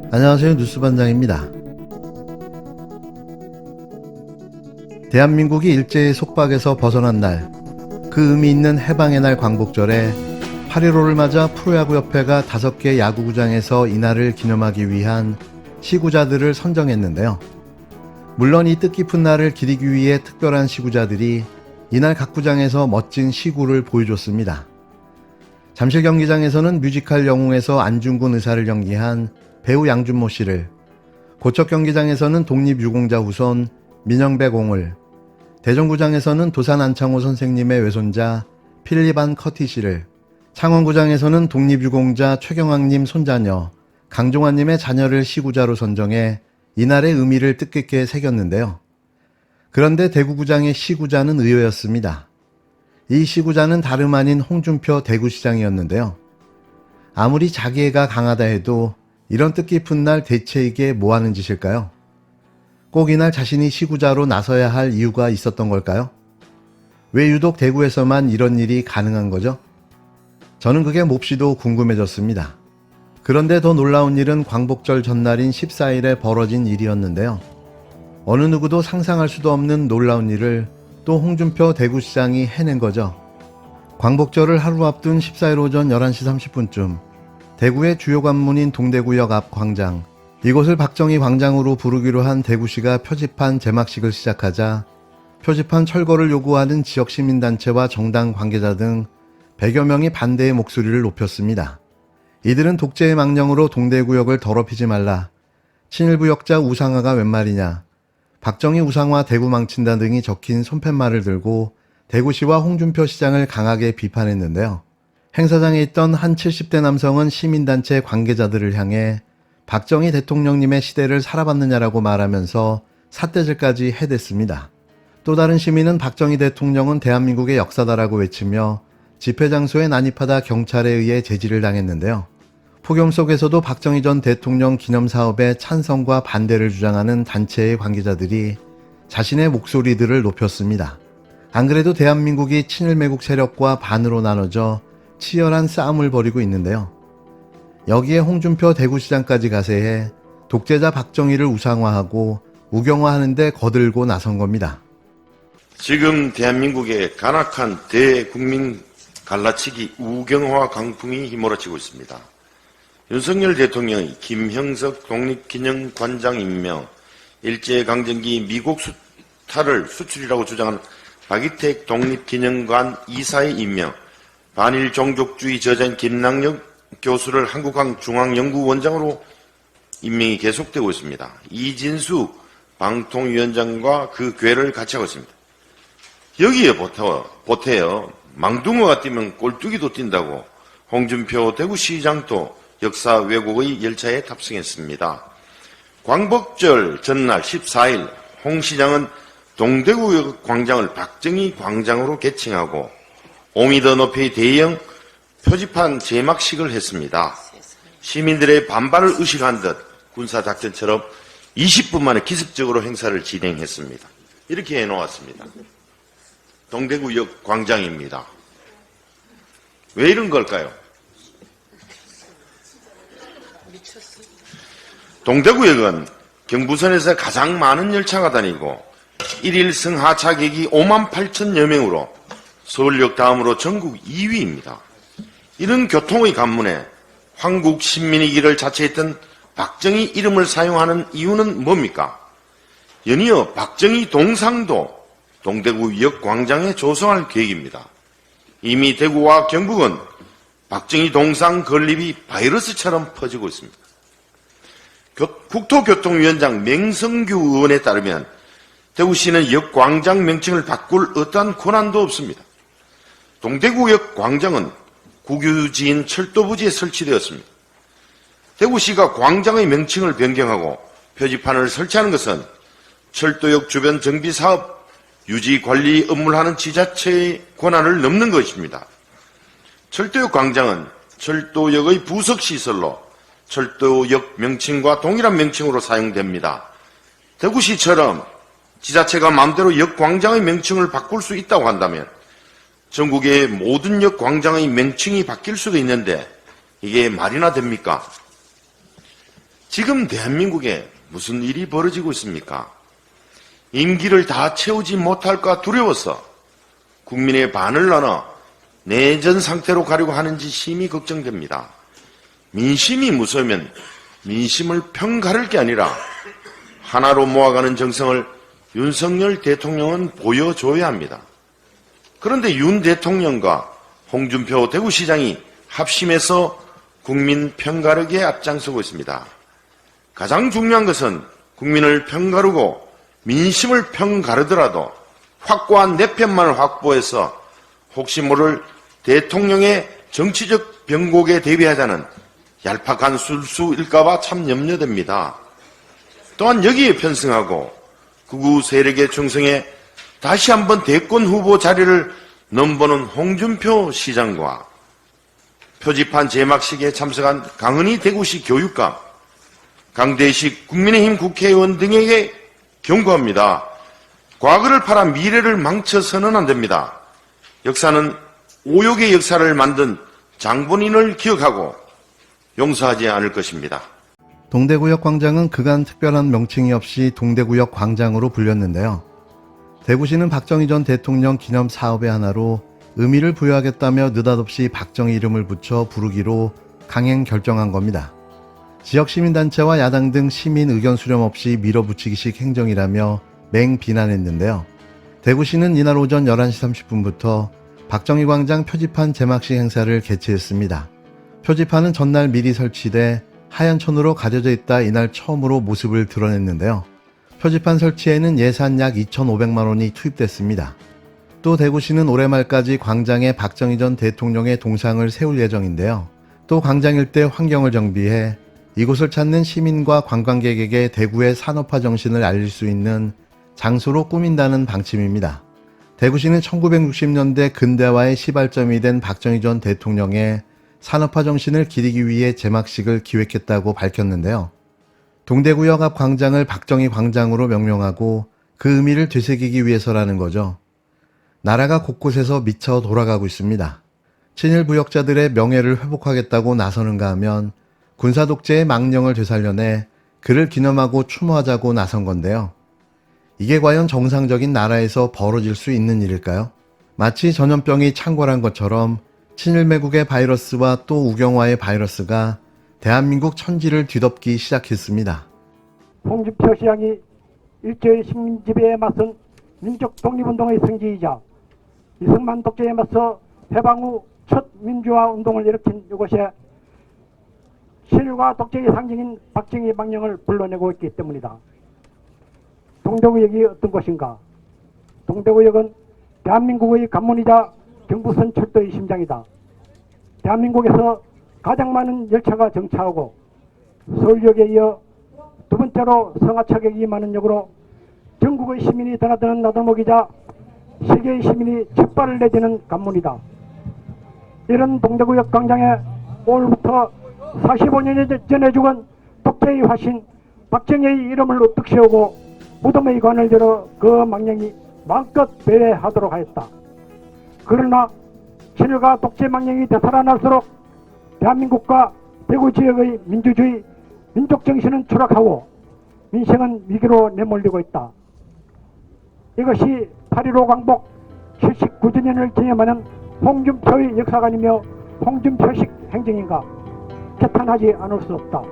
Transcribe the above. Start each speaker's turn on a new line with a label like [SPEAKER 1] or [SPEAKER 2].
[SPEAKER 1] 안녕하세요. 뉴스반장입니다. 대한민국이 일제의 속박에서 벗어난 날, 그 의미 있는 해방의 날 광복절에 8.15를 맞아 프로야구협회가 5개 야구구장에서 이날을 기념하기 위한 시구자들을 선정했는데요. 물론 이 뜻깊은 날을 기리기 위해 특별한 시구자들이 이날 각 구장에서 멋진 시구를 보여줬습니다. 잠실 경기장에서는 뮤지컬 영웅에서 안중근 의사를 연기한 배우 양준모 씨를, 고척 경기장에서는 독립유공자 후손 민영배 공을, 대전구장에서는 도산 안창호 선생님의 외손자 필립 안 커티 씨를, 창원구장에서는 독립유공자 최경학님 손자녀 강종환님의 자녀를 시구자로 선정해 이날의 의미를 뜻깊게 새겼는데요. 그런데 대구구장의 시구자는 의외였습니다. 이 시구자는 다름 아닌 홍준표 대구시장이었는데요. 아무리 자기애가 강하다 해도 이런 뜻깊은 날 대체 이게 뭐하는 짓일까요? 꼭 이날 자신이 시구자로 나서야 할 이유가 있었던 걸까요? 왜 유독 대구에서만 이런 일이 가능한 거죠? 저는 그게 몹시도 궁금해졌습니다. 그런데 더 놀라운 일은 광복절 전날인 14일에 벌어진 일이었는데요. 어느 누구도 상상할 수도 없는 놀라운 일을 또 홍준표 대구시장이 해낸 거죠. 광복절을 하루 앞둔 14일 오전 11시 30분쯤 대구의 주요 관문인 동대구역 앞 광장, 이곳을 박정희 광장으로 부르기로 한 대구시가 표지판 제막식을 시작하자 표지판 철거를 요구하는 지역 시민단체와 정당 관계자 등 100여 명이 반대의 목소리를 높였습니다. 이들은 독재의 망령으로 동대구역을 더럽히지 말라, 친일부역자 우상화가 웬 말이냐, 박정희 우상화 대구 망친다 등이 적힌 손팻말을 들고 대구시와 홍준표 시장을 강하게 비판했는데요. 행사장에 있던 한 70대 남성은 시민단체 관계자들을 향해 박정희 대통령님의 시대를 살아봤느냐라고 말하면서 삿대질까지 해댔습니다. 또 다른 시민은 박정희 대통령은 대한민국의 역사다라고 외치며 집회 장소에 난입하다 경찰에 의해 제지를 당했는데요. 폭염 속에서도 박정희 전 대통령 기념사업에 찬성과 반대를 주장하는 단체의 관계자들이 자신의 목소리들을 높였습니다. 안 그래도 대한민국이 친일매국 세력과 반으로 나눠져 치열한 싸움을 벌이고 있는데요. 여기에 홍준표 대구시장까지 가세해 독재자 박정희를 우상화하고 우경화하는 데 거들고 나선 겁니다.
[SPEAKER 2] 지금 대한민국의 간악한 대국민 갈라치기 우경화 강풍이 휘몰아치고 있습니다. 윤석열 대통령의 김형석 독립기념관장 임명, 일제강점기 미국 수탈을 수출이라고 주장한 박이택 독립기념관 이사의 임명, 반일 종족주의 저자인 김남혁 교수를 한국중앙연구원장으로 임명이 계속되고 있습니다. 이진수 방통위원장과 그 궤를 같이 하고 있습니다. 여기에 보태어 망둥어가 뛰면 꼴뚜기도 뛴다고 홍준표 대구시장도 역사 왜곡의 열차에 탑승했습니다. 광복절 전날 14일 홍 시장은 동대구역 광장을 박정희 광장으로 개칭하고 5m 높이의 대형 표지판 제막식을 했습니다. 시민들의 반발을 의식한 듯 군사작전처럼 20분 만에 기습적으로 행사를 진행했습니다. 이렇게 해놓았습니다. 동대구역 광장입니다. 왜 이런 걸까요? 동대구역은 경부선에서 가장 많은 열차가 다니고 1일 승하차객이 58,000여 명으로 서울역 다음으로 전국 2위입니다. 이런 교통의 관문에 황국 신민의 길을 자처했던 박정희 이름을 사용하는 이유는 뭡니까? 연이어 박정희 동상도 동대구역 광장에 조성할 계획입니다. 이미 대구와 경북은 박정희 동상 건립이 바이러스처럼 퍼지고 있습니다. 국토교통위원장 맹성규 의원에 따르면 대구시는 역 광장 명칭을 바꿀 어떠한 권한도 없습니다. 동대구역 광장은 국유지인 철도부지에 설치되었습니다. 대구시가 광장의 명칭을 변경하고 표지판을 설치하는 것은 철도역 주변 정비사업, 유지관리 업무를 하는 지자체의 권한을 넘는 것입니다. 철도역 광장은 철도역의 부속시설로 철도역 명칭과 동일한 명칭으로 사용됩니다. 대구시처럼 지자체가 마음대로 역 광장의 명칭을 바꿀 수 있다고 한다면 전국의 모든 역 광장의 명칭이 바뀔 수도 있는데 이게 말이나 됩니까? 지금 대한민국에 무슨 일이 벌어지고 있습니까? 임기를 다 채우지 못할까 두려워서 국민의 반을 나눠 내전 상태로 가려고 하는지 심히 걱정됩니다. 민심이 무서우면 민심을 편가를 게 아니라 하나로 모아가는 정성을 윤석열 대통령은 보여줘야 합니다. 그런데 윤 대통령과 홍준표 대구시장이 합심해서 국민 편가르기에 앞장서고 있습니다. 가장 중요한 것은 국민을 편가르고 민심을 편가르더라도 확고한 내편만을 확보해서 혹시 모를 대통령의 정치적 병곡에 대비하자는 얄팍한 술수일까봐 참 염려됩니다. 또한 여기에 편승하고 극우 세력의 충성에 다시 한번 대권 후보 자리를 넘보는 홍준표 시장과 표지판 제막식에 참석한 강은희 대구시 교육감, 강대식 국민의힘 국회의원 등에게 경고합니다. 과거를 팔아 미래를 망쳐서는 안 됩니다. 역사는 오욕의 역사를 만든 장본인을 기억하고 용서하지 않을 것입니다.
[SPEAKER 1] 동대구역 광장은 그간 특별한 명칭이 없이 동대구역 광장으로 불렸는데요. 대구시는 박정희 전 대통령 기념 사업의 하나로 의미를 부여하겠다며 느닷없이 박정희 이름을 붙여 부르기로 강행 결정한 겁니다. 지역 시민단체와 야당 등 시민 의견 수렴 없이 밀어붙이기식 행정이라며 맹비난했는데요. 대구시는 이날 오전 11시 30분부터 박정희 광장 표지판 제막식 행사를 개최했습니다. 표지판은 전날 미리 설치돼 하얀 천으로 가려져 있다 이날 처음으로 모습을 드러냈는데요. 표지판 설치에는 예산 약 2,500만 원이 투입됐습니다. 또 대구시는 올해 말까지 광장에 박정희 전 대통령의 동상을 세울 예정인데요. 또 광장 일대 환경을 정비해 이곳을 찾는 시민과 관광객에게 대구의 산업화 정신을 알릴 수 있는 장소로 꾸민다는 방침입니다. 대구시는 1960년대 근대화의 시발점이 된 박정희 전 대통령의 산업화 정신을 기리기 위해 제막식을 기획했다고 밝혔는데요. 동대구역 앞 광장을 박정희 광장으로 명명하고 그 의미를 되새기기 위해서라는 거죠. 나라가 곳곳에서 미쳐 돌아가고 있습니다. 친일 부역자들의 명예를 회복하겠다고 나서는가 하면 군사독재의 망령을 되살려내 그를 기념하고 추모하자고 나선 건데요. 이게 과연 정상적인 나라에서 벌어질 수 있는 일일까요? 마치 전염병이 창궐한 것처럼 친일매국의 바이러스와 또 우경화의 바이러스가 대한민국 천지를 뒤덮기 시작했습니다.
[SPEAKER 3] 홍준표 시장이 일제의 식민지배에 맞선 민족 독립운동의 성지이자 이승만 독재에 맞서 해방 후 첫 민주화 운동을 일으킨 이곳에 친일과 독재의 상징인 박정희 망령을 불러내고 있기 때문이다. 동대구역이 어떤 곳인가? 동대구역은 대한민국의 관문이자 경부선 철도의 심장이다. 대한민국에서 가장 많은 열차가 정차하고 서울역에 이어 두 번째로 성하차객이 많은 역으로 전국의 시민이 드나드는 나들목이자 세계의 시민이 첫 발을 내디는 관문이다. 이런 동대구역 광장에 오늘부터 45년 전에 죽은 독재의 화신 박정희의 이름을 우뚝 세우고 무덤의 관을 열어 그 망령이 마음껏 배회하도록 하였다. 그러나 친일과 독재 망령이 되살아날수록 대한민국과 대구 지역의 민주주의, 민족정신은 추락하고 민생은 위기로 내몰리고 있다. 이것이 8.15 광복 79주년을 기념하는 홍준표의 역사관이며 홍준표식 행정인가? 개탄하지 않을 수 없다.